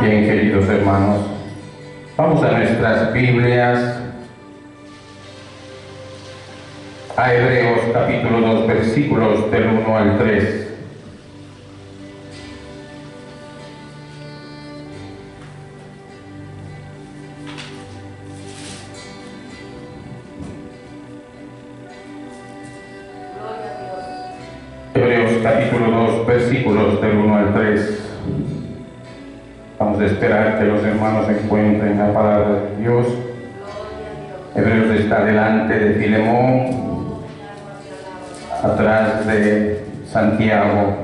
Bien, queridos hermanos, vamos a nuestras Biblias, a Hebreos capítulo 2, versículos del 1 al 3. Hebreos capítulo 2, versículos del 1 al 3. Vamos a esperar que los hermanos encuentren la palabra de Dios. Hebreos está delante de Filemón, atrás de Santiago.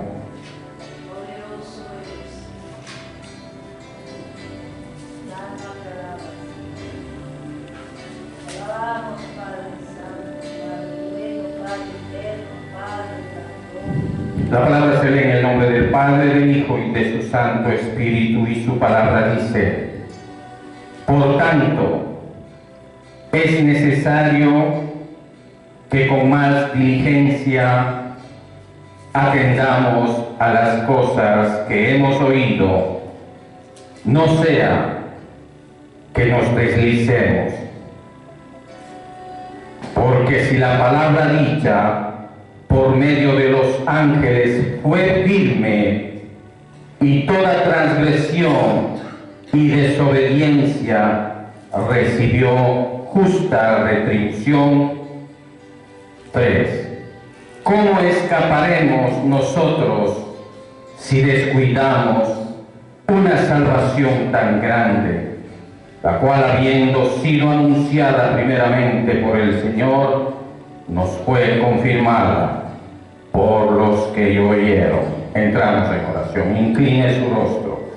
La palabra se lee en el nombre del Padre, del Hijo y de su Santo Espíritu, y su palabra dice: por tanto, es necesario que con más diligencia atendamos a las cosas que hemos oído, no sea que nos deslicemos. Porque si la palabra dicha por medio de los ángeles fue firme, y toda transgresión y desobediencia recibió justa retribución. 3. ¿Cómo escaparemos nosotros si descuidamos una salvación tan grande, la cual, habiendo sido anunciada primeramente por el Señor, nos fue confirmada por los que oyeron? Entramos en oración. Incline su rostro.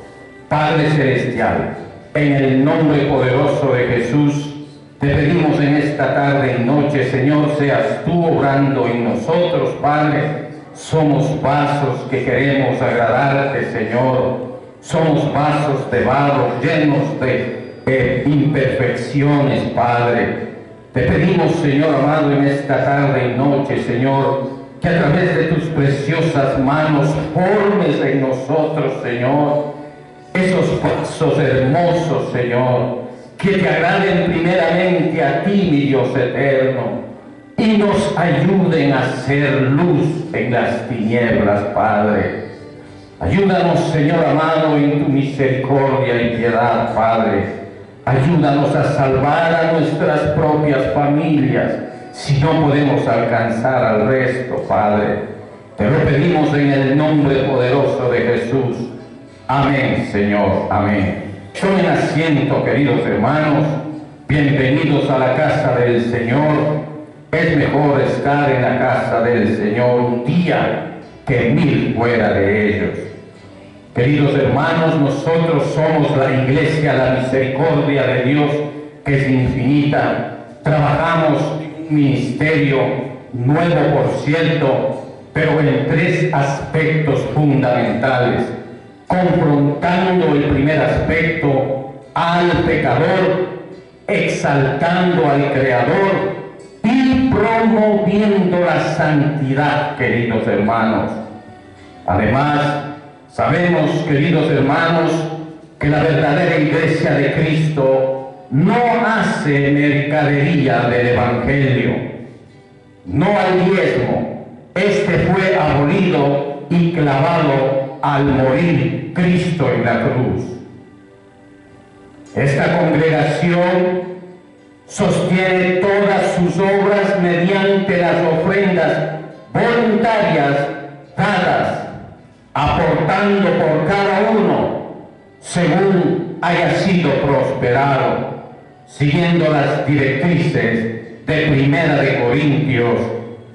Padre celestial, en el nombre poderoso de Jesús, te pedimos en esta tarde y noche, Señor, seas tú obrando en nosotros, Padre. Somos vasos que queremos agradarte, Señor. Somos vasos de barro llenos de imperfecciones, Padre. Te pedimos, Señor amado, en esta tarde y noche, Señor, que a través de tus preciosas manos formes en nosotros, Señor, esos vasos hermosos, Señor, que te agraden primeramente a ti, mi Dios eterno, y nos ayuden a ser luz en las tinieblas, Padre. Ayúdanos, Señor amado, en tu misericordia y piedad, Padre. Ayúdanos a salvar a nuestras propias familias, si no podemos alcanzar al resto, Padre. Te lo pedimos en el nombre poderoso de Jesús. Amén, Señor, amén. Tomen asiento, queridos hermanos. Bienvenidos a la casa del Señor. Es mejor estar en la casa del Señor un día que 1000 fuera de ellos. Queridos hermanos, nosotros somos la Iglesia, la Misericordia de Dios, que es infinita. Trabajamos en un ministerio nuevo, por cierto, pero en 3 aspectos fundamentales. Confrontando el primer aspecto, al pecador, exaltando al Creador y promoviendo la santidad, queridos hermanos. Además, sabemos, queridos hermanos, que la verdadera Iglesia de Cristo no hace mercadería del Evangelio, no al diezmo. Este fue abolido y clavado al morir Cristo en la cruz. Esta congregación sostiene todas sus obras mediante las ofrendas voluntarias dadas, aportando por cada uno según haya sido prosperado, siguiendo las directrices de Primera de Corintios,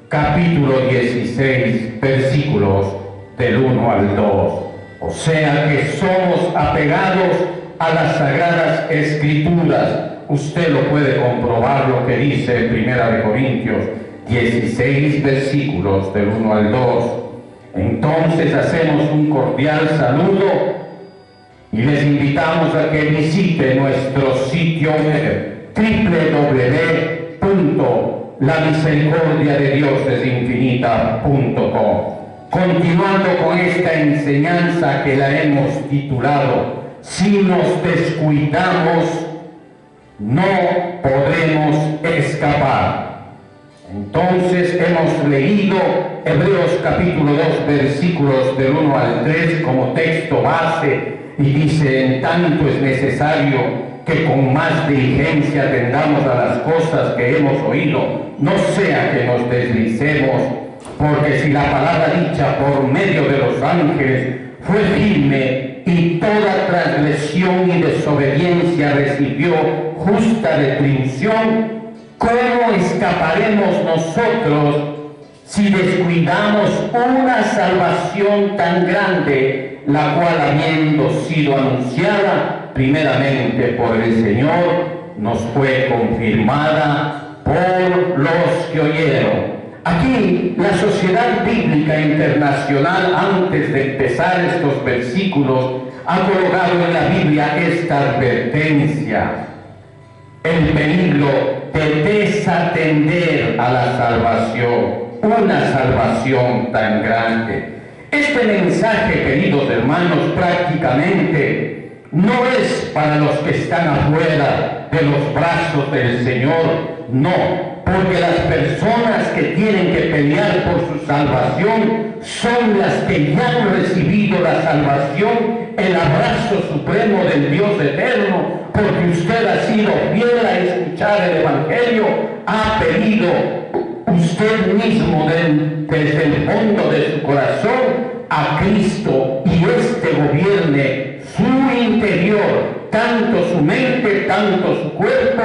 capítulo 16, versículos del 1 al 2. O sea que somos apegados a las Sagradas Escrituras. Usted lo puede comprobar, lo que dice en Primera de Corintios 16, versículos del 1 al 2. Entonces hacemos un cordial saludo y les invitamos a que visite nuestro sitio web www.lamisericordiadediosesinfinita.com. continuando con esta enseñanza que la hemos titulado, si nos descuidamos, no podremos escapar. Entonces hemos leído Hebreos capítulo 2 versículos del 1 al 3 como texto base y dice: en tanto es necesario que con más diligencia atendamos a las cosas que hemos oído, no sea que nos deslicemos, porque si la palabra dicha por medio de los ángeles fue firme y toda transgresión y desobediencia recibió justa retribución, ¿cómo escaparemos nosotros si descuidamos una salvación tan grande, la cual, habiendo sido anunciada primeramente por el Señor, nos fue confirmada por los que oyeron? Aquí la Sociedad Bíblica Internacional, antes de empezar estos versículos, ha colocado en la Biblia esta advertencia: el peligro de desatender a la salvación, una salvación tan grande. Este mensaje, queridos hermanos, prácticamente no es para los que están afuera de los brazos del Señor, no, porque las personas que tienen que pelear por su salvación son las que ya han recibido la salvación, el abrazo supremo del Dios eterno, porque usted ha sido fiel a escuchar el Evangelio, ha pedido usted mismo desde el fondo de su corazón a Cristo, y este gobierne su interior, tanto su mente, tanto su cuerpo,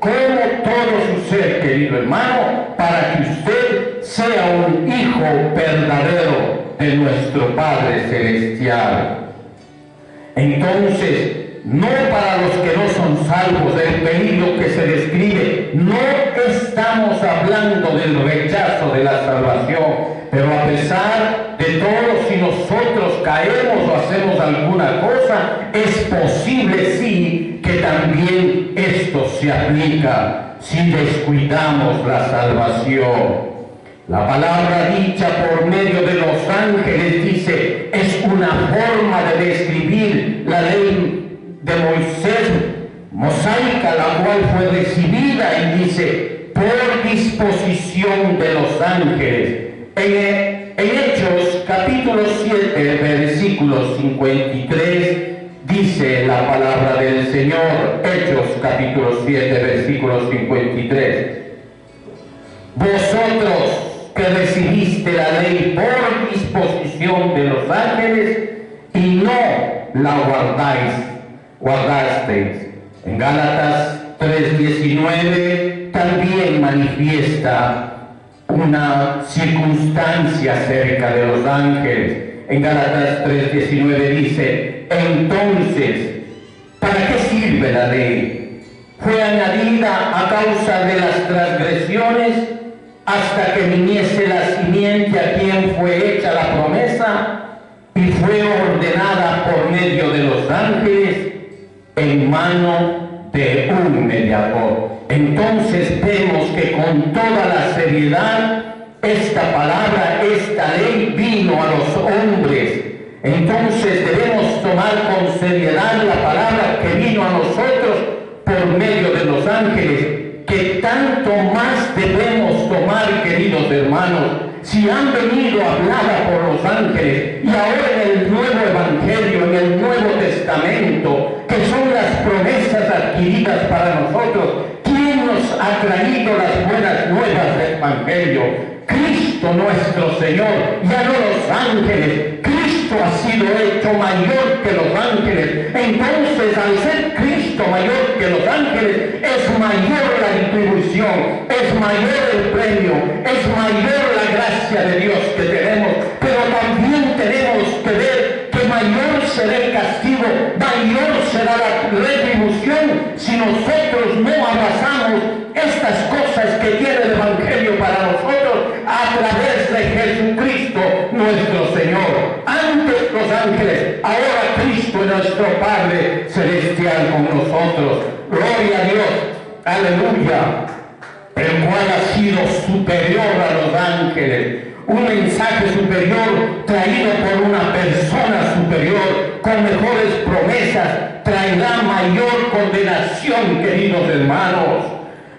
como todo su ser, querido hermano, para que usted sea un hijo verdadero de nuestro Padre Celestial. Entonces, no para los que no son salvos, del peligro que se describe, no estamos hablando del rechazo de la salvación, pero a pesar de todo, si nosotros caemos o hacemos alguna cosa, es posible sí que también esto se aplica si descuidamos la salvación. La palabra dicha por medio de los ángeles, dice, es una forma de describir la ley de Moisés mosaica, la cual fue recibida, y dice, por disposición de los ángeles. En Hechos capítulo 7 versículo 53 dice la palabra del Señor. Hechos capítulo 7 versículo 53: vosotros que recibiste la ley por disposición de los ángeles y no la guardasteis. En Gálatas 3:19 también manifiesta una circunstancia acerca de los ángeles. En Gálatas 3:19 dice: entonces, ¿para qué sirve la ley? Fue añadida a causa de las transgresiones, hasta que viniese la simiente a quien fue hecha la promesa, y fue ordenada por medio de los ángeles en mano de un mediador. Entonces vemos que con toda la seriedad esta palabra, esta ley vino a los hombres. Entonces debemos tomar con seriedad la palabra que vino a nosotros por medio de los ángeles, que tanto más debemos tomar, queridos hermanos, si han venido hablada por los ángeles, y ahora en el nuevo Evangelio, en el Nuevo Testamento, que son las promesas adquiridas para nosotros. ¿Quién nos ha traído las buenas nuevas del Evangelio? Cristo nuestro Señor, ya no los ángeles. Cristo ha sido hecho mayor que los ángeles. Entonces, al ser Cristo mayor que los ángeles, es mayor la retribución, es mayor el premio, es mayor la gracia de Dios que tenemos. Pero también tenemos que ver que mayor será el castigo, mayor será la retribución si nosotros no abrazamos estas cosas que tiene el Evangelio para nosotros a través de Jesucristo nuestro Señor. Antes los ángeles, ahora Cristo nuestro Padre Celestial con nosotros. Gloria a Dios, aleluya, el cual ha sido superior a los ángeles. un mensaje superior traído por una persona superior con mejores promesas traerá mayor condenación, queridos hermanos.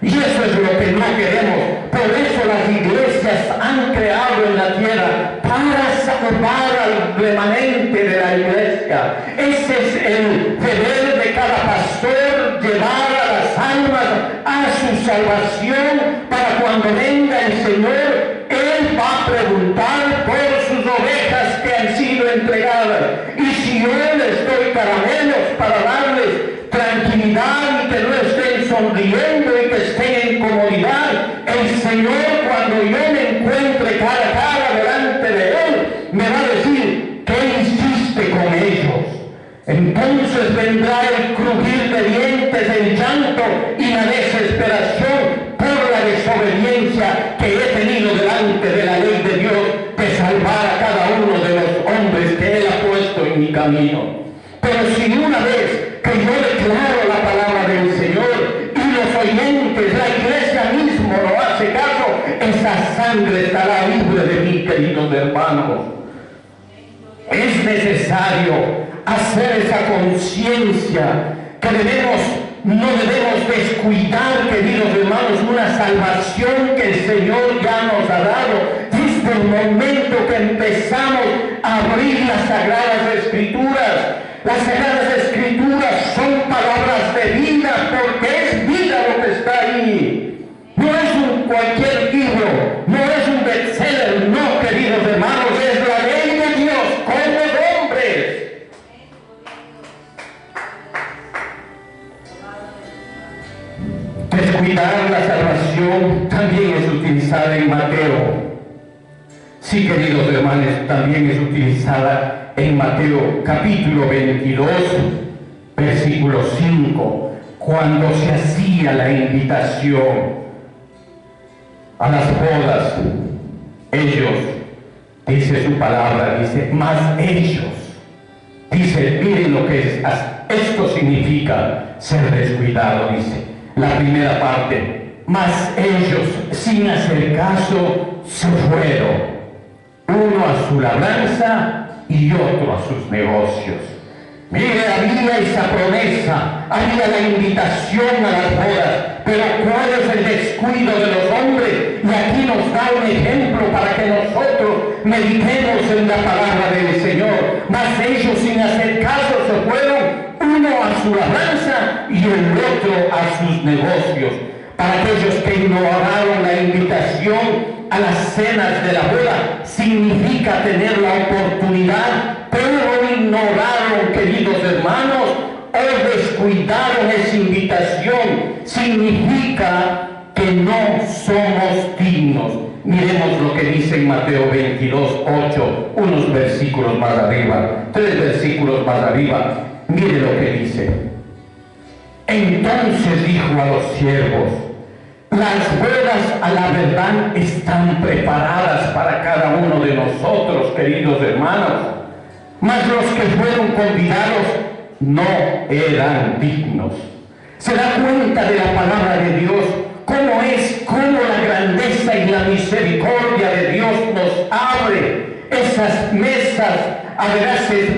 Y eso es lo que no queremos. Por eso las iglesias han creado en la tierra para salvar al remanente de la iglesia. Ese es el deber de cada pastor, llevar a las almas a su salvación, para cuando venga el Señor, Él va a preguntar por sus ovejas que han sido entregadas. Y si yo les doy caramelos para darles tranquilidad y que no estén sonriendo y que estén en comodidad, el Señor, cuando yo me encuentre cara a cara delante de Él, me va a decir: ¿qué hiciste con ellos? Entonces vendrá el crujir de dientes, el llanto y la desesperación por la desobediencia que he tenido delante de la ley de Dios, de salvar a cada uno de los hombres que Él ha puesto en mi camino. Pero si una vez que yo declaro la palabra del Señor y los oyentes, la iglesia mismo no hace caso, esa sangre estará libre de mí, queridos hermanos. Es necesario hacer esa conciencia que no debemos descuidar, queridos hermanos, una salvación que el Señor ya nos ha dado desde el momento que empezamos a abrir las Sagradas Escrituras. Las Sagradas Escrituras son palabras de vida, porque es vida lo que está ahí. No es cualquier libro, no es un bestseller, no, queridos hermanos, es la ley de Dios con los hombres. Descuidar la salvación también es utilizada en Mateo. Sí, queridos hermanos, también es utilizada en Mateo capítulo 22, versículo 5, cuando se hacía la invitación a las bodas. Ellos, dice su palabra, dice, más ellos. Dice, miren lo que es, esto significa ser descuidado, dice. La primera parte, mas ellos, sin hacer caso, se fueron, uno a su labranza y otro a sus negocios. Mire, había esa promesa, había la invitación a las bodas, pero ¿cuál es el descuido de los hombres? Y aquí nos da un ejemplo para que nosotros meditemos en la palabra del Señor. Mas ellos, sin hacer caso, se fueron, uno a su labranza y el otro a sus negocios. Para aquellos que ignoraron la invitación a las cenas de la boda, significa tener la oportunidad, pero ignoraron, queridos hermanos, o descuidaron esa invitación, significa que no somos dignos. Miremos lo que dice en Mateo 22, 8, unos versículos más arriba, 3 versículos más arriba. Mire lo que dice. Entonces dijo a los siervos: las bodas a la verdad están preparadas para cada uno de nosotros, queridos hermanos, mas los que fueron convidados no eran dignos. Se da cuenta de la palabra de Dios, cómo la grandeza y la misericordia de Dios nos abre esas mesas, a veces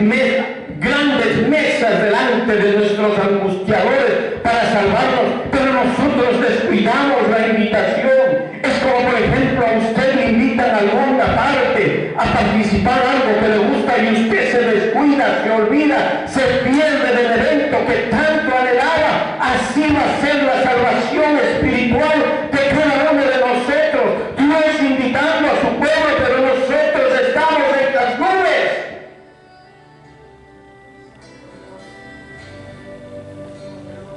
grandes mesas delante de nuestros angustiadores para salvarnos, pero nosotros descuidamos la invitación. Es como, por ejemplo, a usted le invitan a alguna parte a participar algo que le gusta y usted se descuida, se olvida, se pierde del evento que tanto anhelaba. Así va a ser la salvación espiritual de cada uno de nosotros. Dios invitando a su pueblo, pero nosotros estamos en las nubes.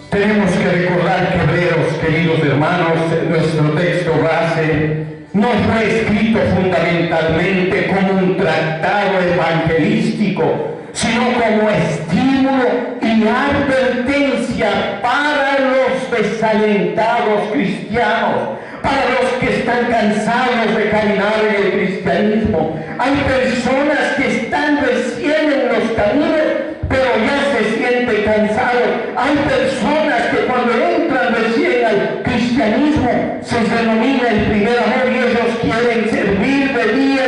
Tenemos que recordar que Hebreos, queridos hermanos, nuestro texto base no fue escrito fundamentalmente como un tratado evangelístico, sino como estímulo y advertencia para los desalentados cristianos, para los que están cansados de caminar en el cristianismo. Hay personas que están recién en los caminos, pero ya se sienten cansados. Hay personas que cuando entran recién al cristianismo se denomina el primer amor y ellos quieren servir de día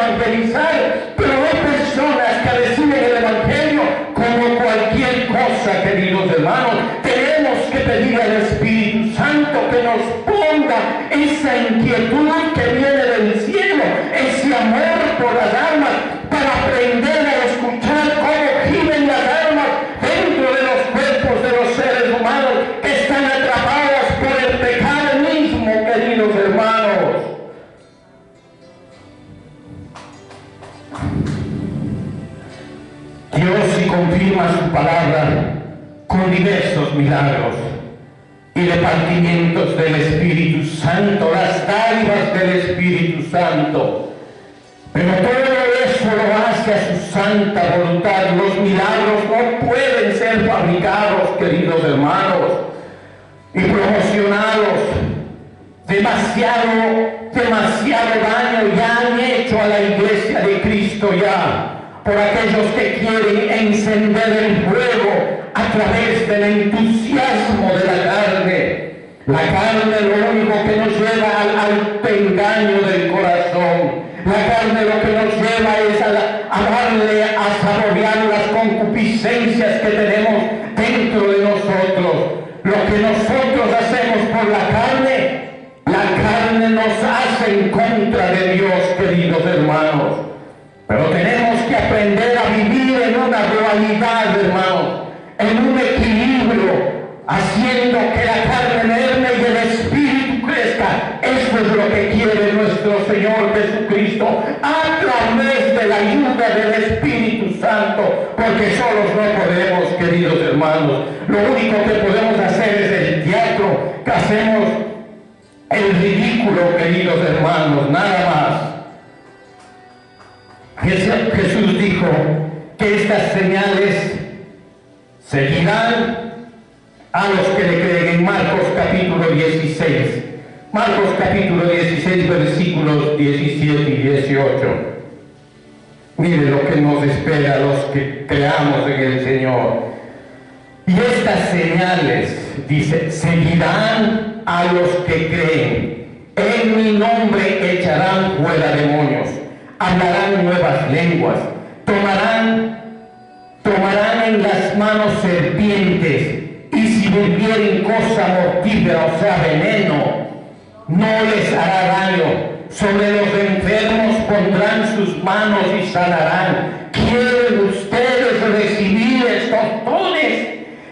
evangelizar, pero hay personas que reciben el Evangelio como cualquier cosa, queridos hermanos. Tenemos que pedir al Espíritu Santo que nos ponga esa inquietud que viene del cielo, ese amor por las almas, para aprender a escuchar cómo gimen las almas dentro de los cuerpos de los seres humanos que están atrapados por el pecado mismo, queridos hermanos. Dios sí confirma su palabra con diversos milagros y repartimientos del Espíritu Santo, las dádivas del Espíritu Santo. Pero todo eso lo hace a su santa voluntad. Los milagros no pueden ser fabricados, queridos hermanos, y promocionados. Demasiado daño ya han hecho a la iglesia de Cristo ya, por aquellos que quieren encender el fuego a través del entusiasmo de la carne. La carne lo único que nos lleva al engaño del corazón. La carne lo que nos lleva es a saborear las concupiscencias que tenemos dentro de nosotros. Lo que nosotros hacemos por la carne nos hace en contra de Dios, queridos hermanos. Pero tenemos que aprender a vivir en una dualidad, hermanos, en un equilibrio, haciendo que la carne merme y el Espíritu crezca. Eso es lo que quiere nuestro Señor Jesucristo a través de la ayuda del Espíritu Santo, porque solos no podemos, queridos hermanos. Lo único que podemos hacer es el teatro, que hacemos el ridículo, queridos hermanos, nada más. Jesús dijo que estas señales seguirán a los que le creen en Marcos capítulo 16. Marcos capítulo 16, versículos 17 y 18. Mire lo que nos espera a los que creamos en el Señor. Y estas señales, dice, seguirán a los que creen. En mi nombre echarán fuera demonios, hablarán nuevas lenguas, tomarán en las manos serpientes, y si bebieren cosa mortífera, o sea, veneno, no les hará daño. Sobre los enfermos pondrán sus manos y sanarán. ¿Quieren ustedes recibir estos dones?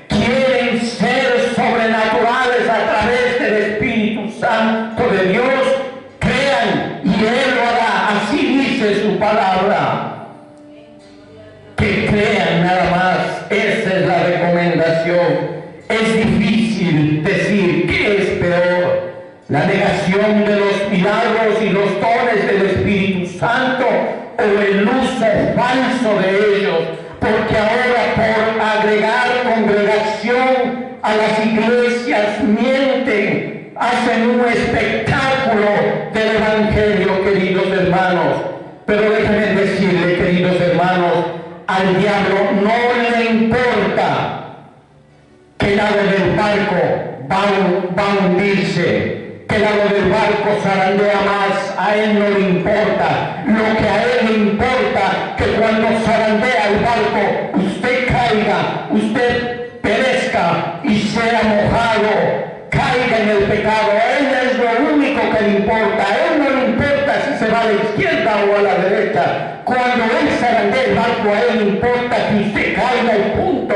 ¿Quieren ser sobrenaturales a través del Espíritu Santo de Dios? Crean y Él lo hará. Así dice su palabra. Que crean nada más. Esa es la recomendación. Es difícil decir qué es peor, la negación de los milagros y los dones del Espíritu Santo o el uso falso de ellos, porque ahora por agregar congregación a las iglesias mienten, hacen un espectáculo del Evangelio, queridos hermanos. Pero déjenme decirle, queridos hermanos, al diablo no le importa que el agua del barco va a hundirse, que el agua del barco zarandea más. A él no le importa. Lo que a él le importa, que cuando zarandea el barco, usted caiga, usted perezca y sea mojado, caiga en el pecado. A él es lo único que le importa. A él no le importa si se va a la izquierda o a la derecha. Cuando él zarandea el barco, a él le importa que usted caiga y punto.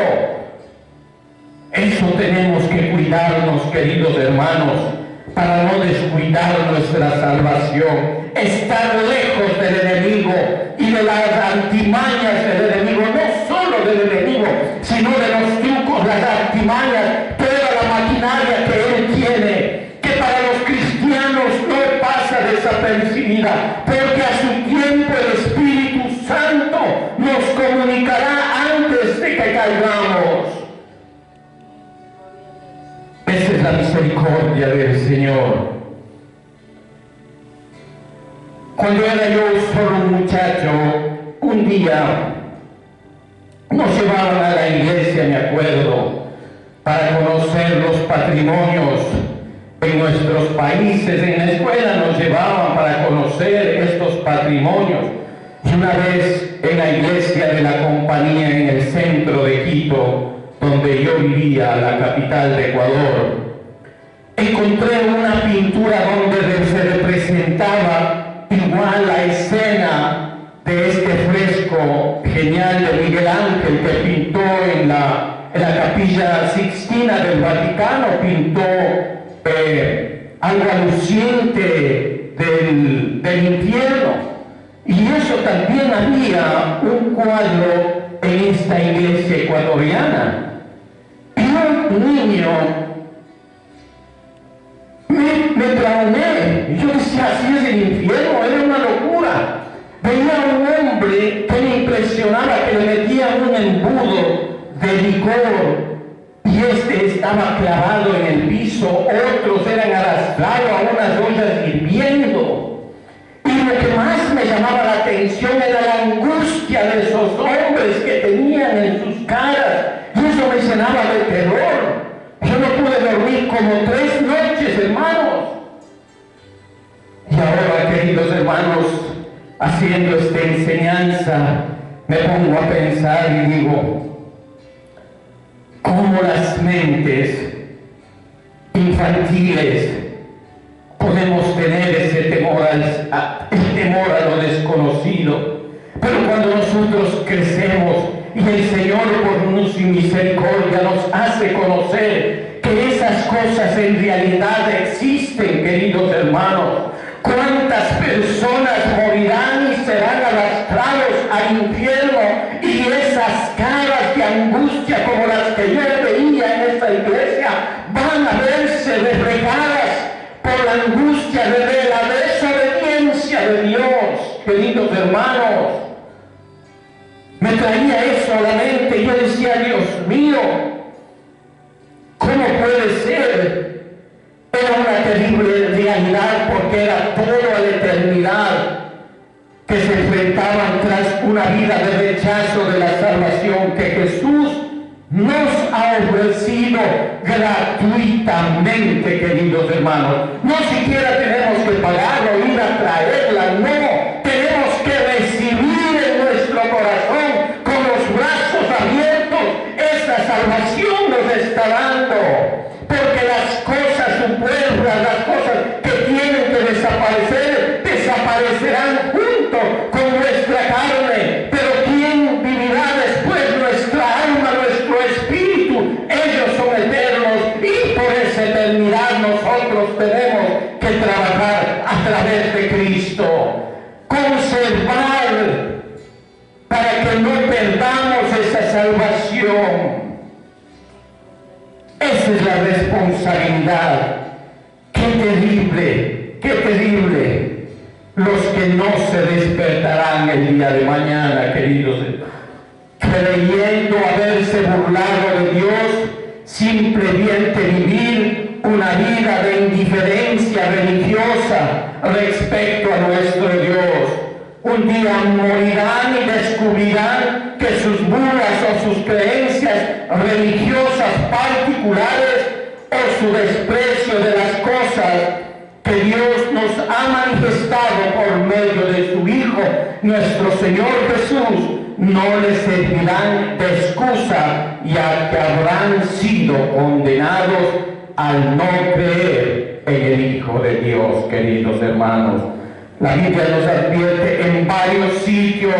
Eso tenemos que cuidarnos, queridos hermanos, para no descuidar nuestra salvación. Estar lejos del enemigo y de las artimañas del enemigo, no solo del enemigo, sino de los trucos, las artimañas, toda la maquinaria que él tiene, que para los cristianos no pasa desapercibida, porque a su tiempo el Espíritu Santo nos comunicará antes de que caigamos. Esa es la misericordia del Señor. Cuando era yo solo un muchacho, un día nos llevaron a la iglesia, me acuerdo, para conocer los patrimonios en nuestros países. En la escuela nos llevaban para conocer estos patrimonios. Y una vez en la iglesia de la compañía en el centro de Quito, donde yo vivía, la capital de Ecuador, encontré una pintura donde se representaba igual la escena de este fresco genial de Miguel Ángel que pintó en la Capilla Sixtina del Vaticano, pintó algo aluciente del infierno. Y eso también había un cuadro en esta iglesia ecuatoriana. Y un niño me traumé. Yo decía, así es el infierno, era una locura. Veía a un hombre que me impresionaba, que le metían un embudo de licor y este estaba clavado en el piso, otros eran arrastrados a unas ollas hirviendo. Y lo que más me llamaba la atención era la angustia de esos hombres que tenían en sus caras, y eso me llenaba de terror. Yo no pude dormir como 3 noches, hermanos. Y ahora, queridos hermanos, haciendo esta enseñanza, me pongo a pensar y digo, ¿cómo las mentes infantiles podemos tener ese temor a lo desconocido? Pero cuando nosotros crecemos y el Señor por su misericordia nos hace conocer que esas cosas en realidad existen, queridos hermanos, ¿cuántas personas morirán y serán arrastrados al infierno? Y esas caras de angustia como las que yo veía en esta iglesia van a verse reflejadas por la angustia de la desobediencia de Dios, queridos hermanos. Me traía eso a la mente y yo decía, Dios mío, ¿cómo puede ser? Era una terrible realidad porque era toda la eternidad que se enfrentaban tras una vida de rechazo de la salvación que Jesús nos ha ofrecido gratuitamente, queridos hermanos. No siquiera tenemos que pagarlo, ir a traerla, no. Tenemos que recibir en nuestro corazón con los brazos abiertos. Esa salvación nos está dando. Porque las cosas superfluas, las cosas que tienen que desaparecer, desaparecerán junto con nuestra carne. Pero ¿quién vivirá después? Nuestra alma, nuestro espíritu. Ellos son eternos y por esa eternidad nosotros tenemos que trabajar a través de Cristo. Conservar para que no perdamos esa salvación. Esa es la responsabilidad. ¡Qué terrible! ¡Qué terrible! Los que no se despertarán el día de mañana, queridos, creyendo haberse burlado de Dios, simplemente vivir una vida de indiferencia religiosa respecto a nuestro Dios. Un día morirán y descubrirán que sus burlas o sus creencias religiosas particulares o su desprecio de las cosas que Dios nos ha manifestado por medio de su Hijo, nuestro Señor Jesús, no les servirán de excusa, ya que habrán sido condenados al no creer en el Hijo de Dios, queridos hermanos. La Biblia nos advierte en varios sitios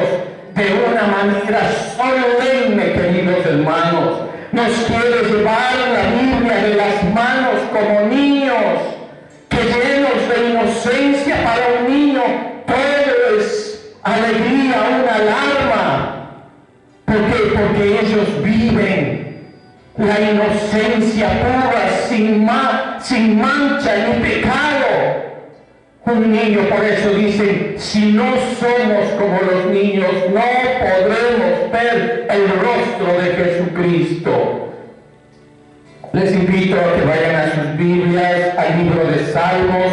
de una manera solemne, queridos hermanos. Nos quiere llevar la Biblia de las manos como niños, que llenos de inocencia para un niño todo es alegría, una alarma. ¿Por qué? Porque ellos viven la inocencia pura, sin mancha ni pecado. Un niño, por eso dicen, si no somos como los niños, no podremos ver el rostro de Jesucristo. Les invito a que vayan a sus Biblias, al libro de Salmos.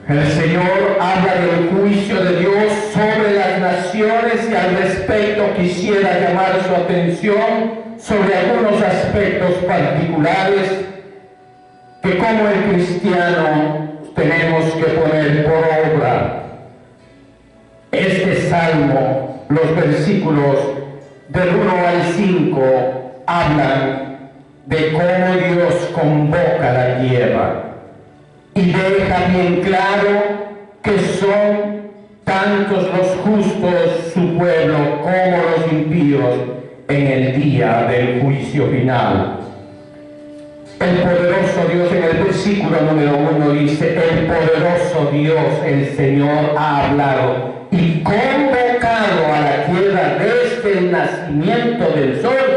El Señor habla del juicio de Dios sobre las naciones y al respecto quisiera llamar su atención sobre algunos aspectos particulares que como el cristiano tenemos que poner por obra. Es Salmo, los versículos del 1 al 5 hablan de cómo Dios convoca la tierra y deja bien claro que son tantos los justos, su pueblo, como los impíos en el día del juicio final. El poderoso Dios, en el versículo número 1 dice: el poderoso Dios, el Señor, ha hablado y convocado a la tierra desde el nacimiento del sol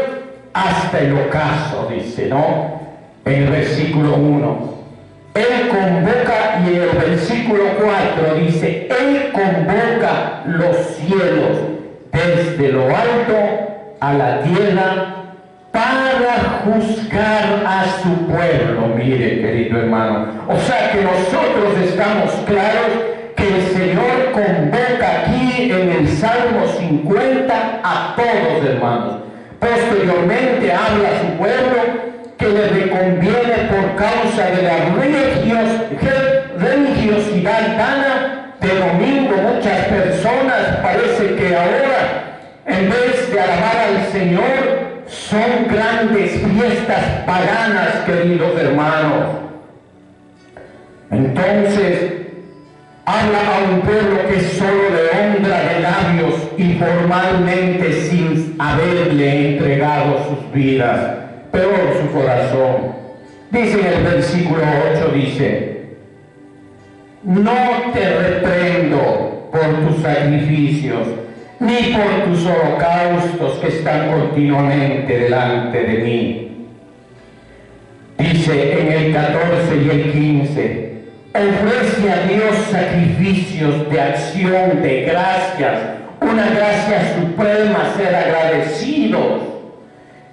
hasta el ocaso, dice, ¿no? En el versículo 1. Él convoca, y en el versículo 4 dice: Él convoca los cielos desde lo alto a la tierra para juzgar a su pueblo. Mire, querido hermano, o sea que nosotros estamos claros que el Señor convoca aquí en el Salmo 50 a todos, hermanos. Posteriormente habla a su pueblo que le reconviene por causa de la religiosidad dana de domingo. Muchas personas parece que ahora, en vez de alabar al Señor, son grandes fiestas paganas, queridos hermanos. Entonces, habla a un pueblo que solo le honra de labios y formalmente sin haberle entregado sus vidas, peor su corazón. Dice en el versículo 8, dice: no te reprendo por tus sacrificios, ni por tus holocaustos que están continuamente delante de mí. Dice en el 14 y el 15: ofrece a Dios sacrificios de acción de gracias, una gracia suprema, ser agradecidos,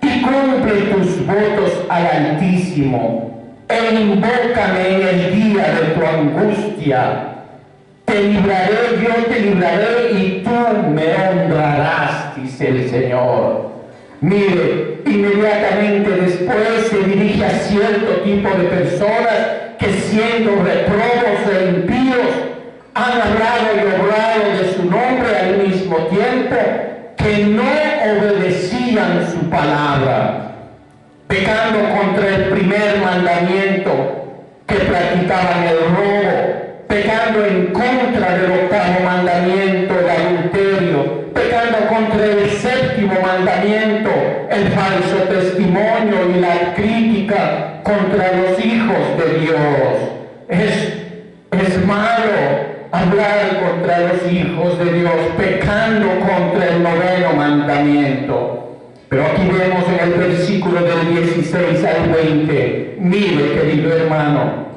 y cumple tus votos al Altísimo, e invócame en el día de tu angustia. Te libraré, yo te libraré, y tú me honrarás, dice el Señor. Mire, inmediatamente después se dirige a cierto tipo de personas que, siendo reprobos e impíos, han hablado y obrado de su nombre al mismo tiempo, que no obedecían su palabra, pecando contra el primer mandamiento, que practicaban el robo, pecando en contra del octavo mandamiento, el adulterio, pecando contra el séptimo mandamiento, el falso testimonio y la crítica contra los hijos de Dios. Es malo hablar contra los hijos de Dios, pecando contra el noveno mandamiento. Pero aquí vemos en el versículo del 16 al 20, mire, querido hermano,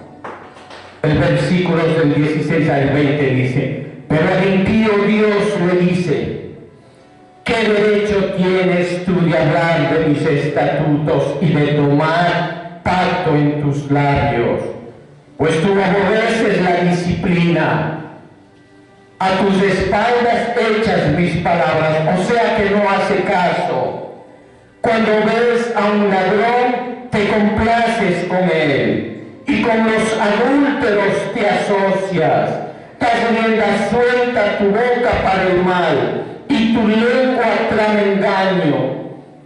el versículo del 16 al 20 dice: pero al impío Dios le dice: ¿qué derecho tienes tú de hablar de mis estatutos y de tomar pacto en tus labios? Pues tú aborreces la disciplina. A tus espaldas echas mis palabras, o sea que no hace caso. Cuando ves a un ladrón, te complaces con él, y con los adúlteros te asocias. Das rienda suelta a tu boca para el mal, y tu lengua trama engaño.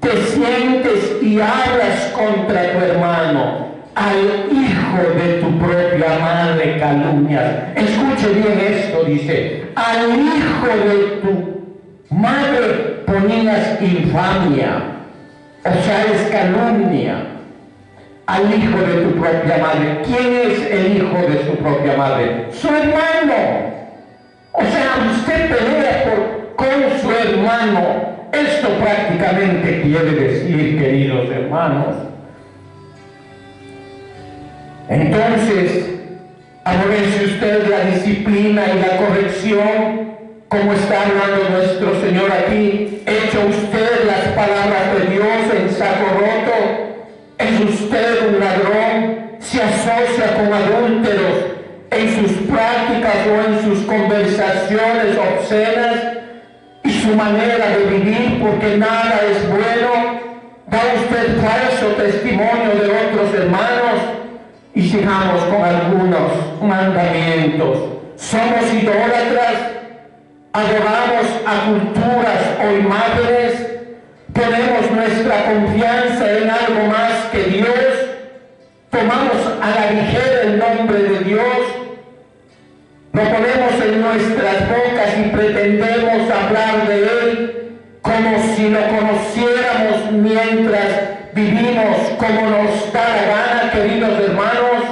Te sientes y hablas contra tu hermano. Al hijo de tu propia madre calumnias. Escuche bien esto, dice: al hijo de tu madre ponías infamia, o sea, es calumnia. Al hijo de tu propia madre. ¿Quién es el hijo de su propia madre? Su hermano. O sea, usted pelea con su hermano. Esto prácticamente quiere decir, queridos hermanos. Entonces, aborrece usted la disciplina y la corrección, como está hablando nuestro Señor aquí. Echa usted las palabras de Dios en saco roto. ¿Es usted un ladrón? ¿Se asocia con adúlteros en sus prácticas o en sus conversaciones obscenas y su manera de vivir, porque nada es bueno? ¿Da usted falso testimonio de otros hermanos? Y sigamos con algunos mandamientos. Somos idólatras, adoramos a culturas o imágenes, ponemos nuestra confianza en algo más que Dios, tomamos a la ligera el nombre de Dios, lo ponemos en nuestras bocas y pretendemos hablar de Él como si lo conociéramos mientras vivimos como nos da la gana, queridos hermanos,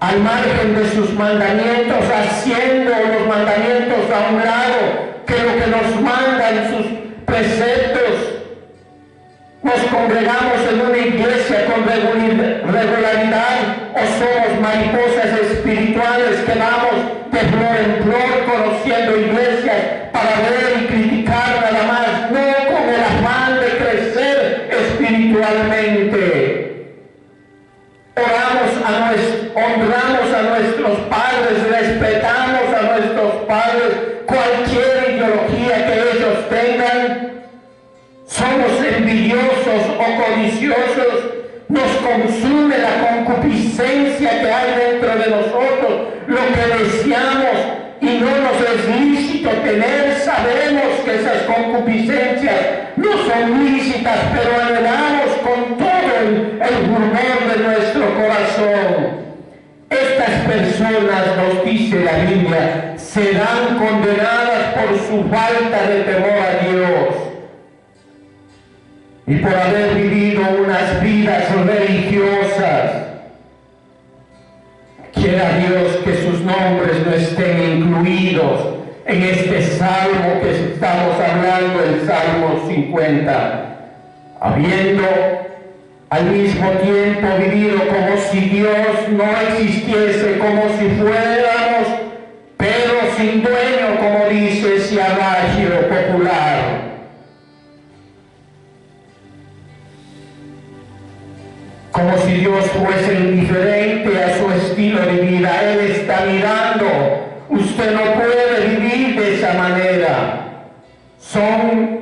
al margen de sus mandamientos, haciendo los mandamientos a un lado, que lo que nos mandan sus preceptos. Nos congregamos en una iglesia con regularidad o somos mariposas espirituales que vamos de flor en flor conociendo iglesias para ver y criticar nada más, no con el afán de crecer espiritualmente. Honramos a nuestros padres, respetamos a nuestros padres, cualquier ideología que ellos tengan. Somos envidiosos o codiciosos, nos consume la concupiscencia que hay dentro de nosotros, lo que deseamos y no nos es lícito tener. Sabemos que esas concupiscencias no son lícitas, pero anhelamos con todo el furor de nuestro corazón. Estas personas, nos dice la Biblia, serán condenadas por su falta de temor a Dios y por haber vivido unas vidas religiosas. Quiera Dios que sus nombres no estén incluidos en este salmo que estamos hablando, el Salmo 50, habiendo al mismo tiempo vivido como si Dios no existiese, como si fuéramos, pero sin dueño, como dice ese adagio popular. Como si Dios fuese indiferente a su estilo de vida. Él está mirando. Usted no puede vivir de esa manera. Son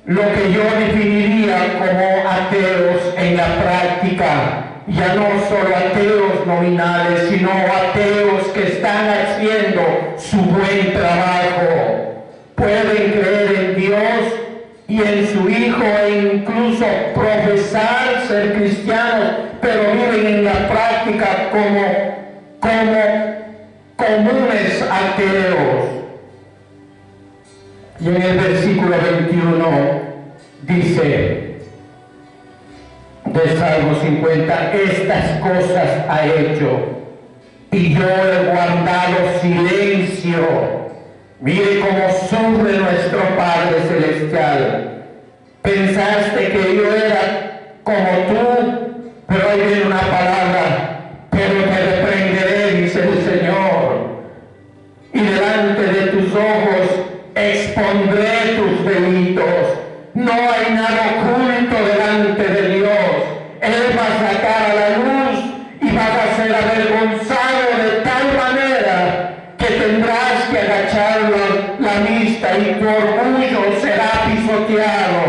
lo que yo definiría como ateos en la práctica. Ya no solo ateos nominales, sino ateos que están haciendo su buen trabajo. Pueden creer en Dios y en su Hijo e incluso profesar ser cristianos, pero viven en la práctica como comunes ateos. Y en el versículo 21 dice del Salmo 50, estas cosas ha hecho y yo he guardado silencio. Mire cómo sufre nuestro Padre Celestial. Pensaste que yo era como tú, pero ahí viene una palabra, pero te reprenderé, dice el Señor, y delante de tus ojos expondré tus delitos. No hay nada oculto delante de Dios. Él va a sacar a la luz y vas a ser avergonzado de tal manera que tendrás que agachar la vista y tu orgullo será pisoteado.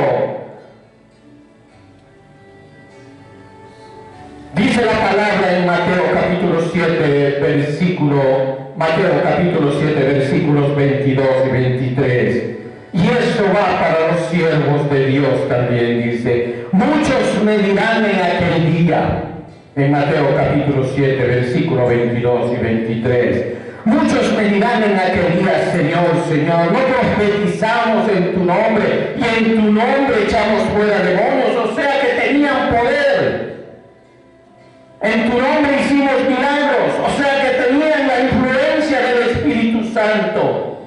Dice la palabra en Mateo capítulo 7, versículos 22 y 23. Y esto va para los siervos de Dios también, dice. Muchos me dirán en aquel día, en Mateo capítulo 7, versículos 22 y 23. Muchos me dirán en aquel día, Señor, Señor, no profetizamos en tu nombre y en tu nombre echamos fuera demonios, o sea que tenían poder. En tu nombre hicimos milagros, o sea que tenían la influencia del Espíritu Santo.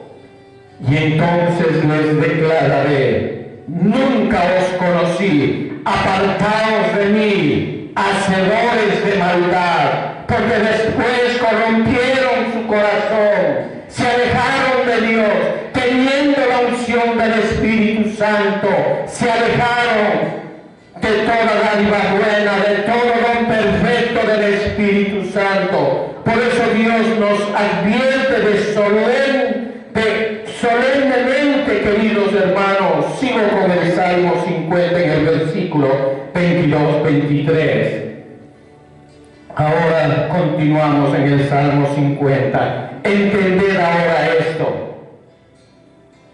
Y entonces les declararé, nunca os conocí, apartaos de mí, hacedores de maldad, porque después corrompieron su corazón, se alejaron de Dios, teniendo la unción del Espíritu Santo, se alejaron de toda dádiva buena, de todo don perfecto del Espíritu Santo. Por eso Dios nos advierte solemnemente, queridos hermanos. Sigo con el Salmo 50 en el versículo 22-23. Ahora continuamos en el Salmo 50. Entender ahora esto.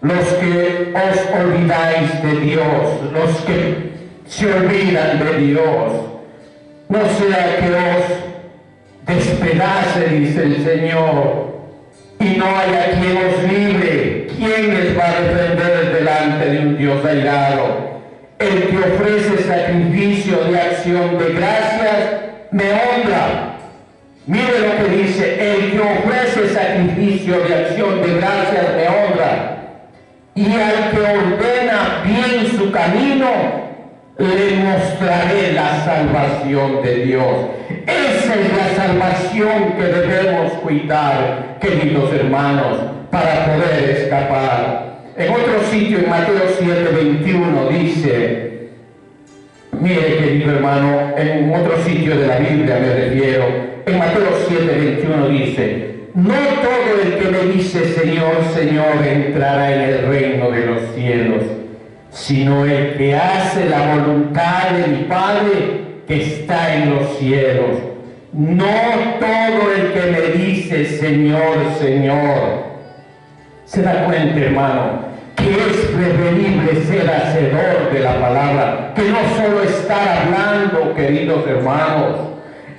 los que os olvidáis de Dios, los que se olvidan de Dios. No sea que os despedace, dice el Señor, y no haya quien os libre. ¿Quién les va a defender delante de un Dios airado? El que ofrece sacrificio de acción de gracias me honra. Mire lo que dice: el que ofrece sacrificio de acción de gracias me honra. Y al que ordena bien su camino, le mostraré la salvación de Dios. Esa es la salvación que debemos cuidar, queridos hermanos, para poder escapar. En otro sitio, en Mateo 7:21, dice, mire, querido hermano, en otro sitio de la Biblia me refiero, en Mateo 7:21 dice: no todo el que me dice Señor, Señor entrará en el reino de los cielos, sino el que hace la voluntad de mi Padre que está en los cielos. No todo el que me dice Señor, Señor. ¿Se da cuenta, hermano, que es preferible ser hacedor de la palabra que no solo estar hablando, queridos hermanos?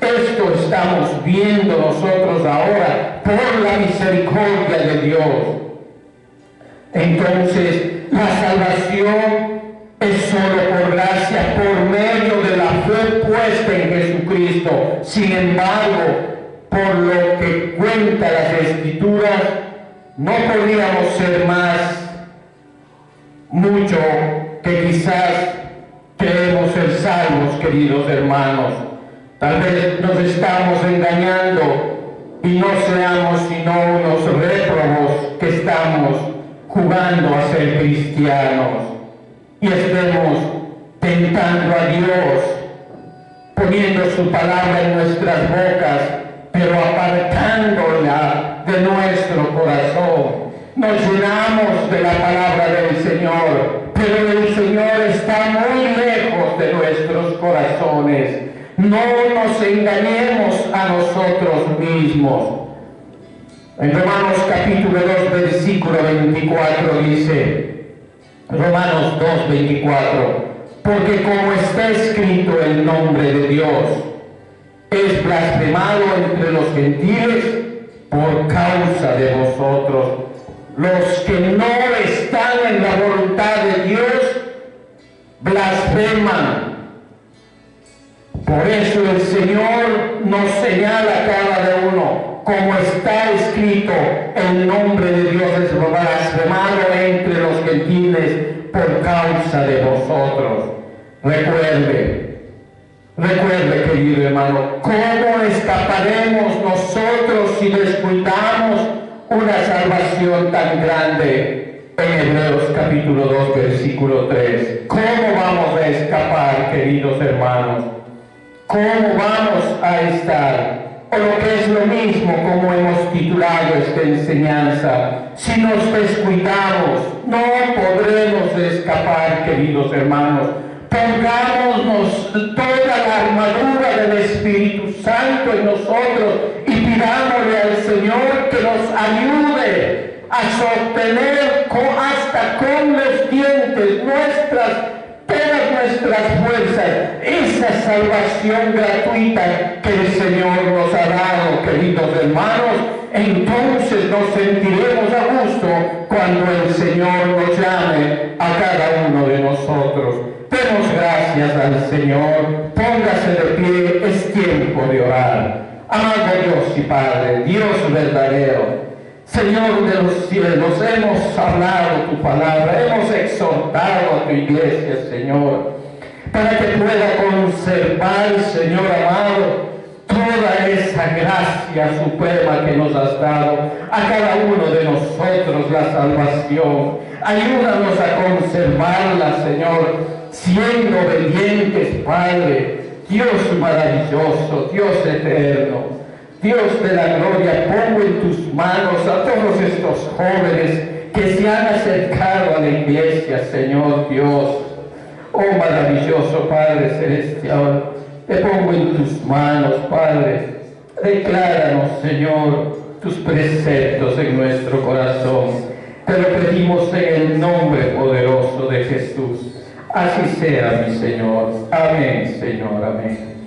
Esto estamos viendo nosotros ahora por la misericordia de Dios. Entonces, la salvación es solo por gracia, por medio de la fe puesta en Jesucristo. Sin embargo, por lo que cuenta las Escrituras, no podríamos ser mucho que quizás queremos ser salvos, queridos hermanos. Tal vez nos estamos engañando y no seamos sino unos réprobos que estamos jugando a ser cristianos y estemos tentando a Dios, poniendo su palabra en nuestras bocas, pero apartándola de nuestro corazón. Nos llenamos de la palabra del Señor, pero el Señor está muy lejos de nuestros corazones. No nos engañemos a nosotros mismos. En Romanos capítulo 2, versículo 24 dice, Romanos 2, 24, porque como está escrito el nombre de Dios, es blasfemado entre los gentiles por causa de vosotros. Los que no están en la voluntad de Dios blasfeman. Por eso el Señor nos señala a cada uno, como está escrito, el nombre de Dios es blasfemado entre los gentiles por causa de vosotros. Recuerde, querido hermano, ¿cómo escaparemos nosotros si descuidamos una salvación tan grande? En Hebreos capítulo 2, versículo 3. ¿Cómo vamos a escapar, queridos hermanos? ¿Cómo vamos a estar? O lo que es lo mismo, como hemos titulado esta enseñanza, si nos descuidamos, no podremos escapar, queridos hermanos. Pongámonos toda la armadura del Espíritu Santo en nosotros y pidámosle al Señor que nos ayude a sostener hasta con los dientes todas nuestras fuerzas, esa salvación gratuita que el Señor nos ha dado, queridos hermanos. Entonces nos sentiremos a gusto cuando el Señor nos llame a cada uno de nosotros. Demos gracias al Señor, póngase de pie, es tiempo de orar. Amado Dios y Padre, Dios verdadero, Señor de los cielos, hemos hablado tu palabra, hemos exhortado a tu iglesia, Señor, para que pueda conservar, Señor amado, toda esa gracia suprema que nos has dado a cada uno de nosotros, la salvación. Ayúdanos a conservarla, Señor, siendo obedientes, Padre, Dios maravilloso, Dios eterno. Dios de la gloria, pongo en tus manos a todos estos jóvenes que se han acercado a la iglesia, Señor Dios. Oh maravilloso Padre Celestial, te pongo en tus manos, Padre. Decláranos, Señor, tus preceptos en nuestro corazón. Te lo pedimos pedimos en el nombre poderoso de Jesús. Así sea, mi Señor. Amén, Señor, amén.